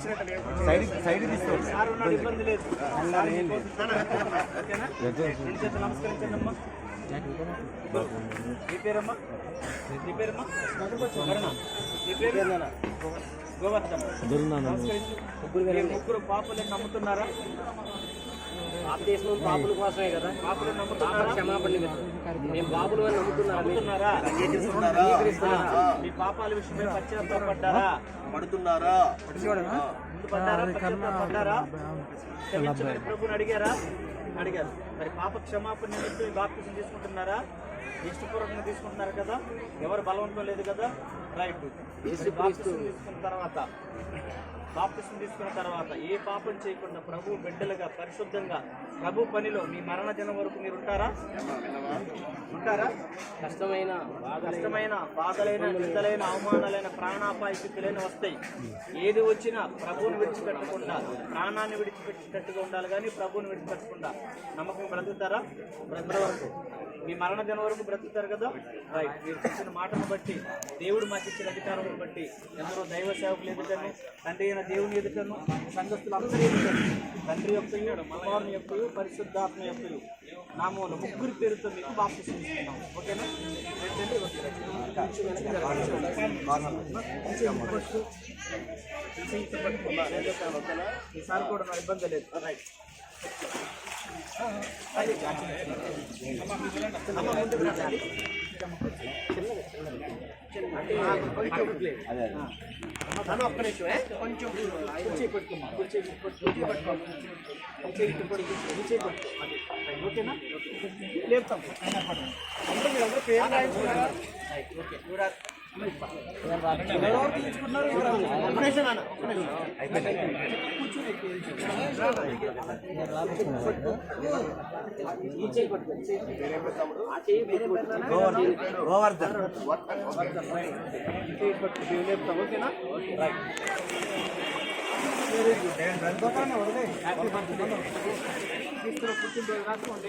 Side తీసుకోండి. ఇబ్బంది లేదు. నమస్కరించండమ్మా. నీ పేరమ్మా? నీ పేరమ్మా? నీ పేరు గోవర్ధన్. ముగ్గురు పాపలే నమ్ముతున్నారా? దేశంలో బాబుల కోసమే కదా, పాపలు నమ్ముతున్నారా? క్షమాపణ మేము బాబులు అని నమ్ముతున్నారా? మీ పాపాల విషయమై పశ్చాత్తాపడ్డారా? పడుతున్నారా? ముందు పడ్డారా? క్షమించమని ప్రభుని అడిగారా? అడిగారు. మరి పాప క్షమాపణ నిమిత్తం బాప్తిసం తీసుకుంటున్నారా? ఇష్టపూర్వకంగా తీసుకుంటున్నారు కదా, ఎవరు బలవంతం లేదు కదా. రైట్. బాప్తిసం తీసుకున్న తర్వాత ఏ పాపం చేయకుండా ప్రభు బిడ్డలుగా పరిశుద్ధంగా ప్రభు పనిలో మీ మరణ దినం వరకు మీరు ఉంటారా? కష్టమైన బాధలైన నిందలైన అవమానాలైన ప్రాణాపాయ స్థితులైన వస్తాయి. ఏది వచ్చినా ప్రభువుని విడిచిపెట్టకుండా ప్రాణాన్ని విడిచిపెట్టేటట్టుగా ఉండాలి, కానీ ప్రభువుని విడిచిపెట్టకుండా నమ్మకం బ్రతుకుతారా? వరకు మీ మరణ దినం వరకు బ్రతుకుతారు కదా. రైట్. మీరు చేసిన మాటను బట్టి, దేవుడు మాకు ఇచ్చిన అధికారం బట్టి ఎందరో దైవ సేవకులు ఎదుటను, తండ్రి అయిన దేవుని ఎదుటను, సంఘస్థులు అందరూ ఎదుటను, తండ్రి యొక్కయు కుమారుని యొక్కయు పరిశుద్ధాత్మ యొక్కయు నామములో ముగ్గురి పేరుతో మీకు బాప్తిసం ఇస్తున్నాం. ఓకేనా? ఈసారి కూడా నా ఇబ్బంది లేదు. రైట్. ఒక్క నిమిషం కొంచెం ఓకేనా? లేపుతాం. గోవర్ధన్. ఓకేనా? రాసుకోండి.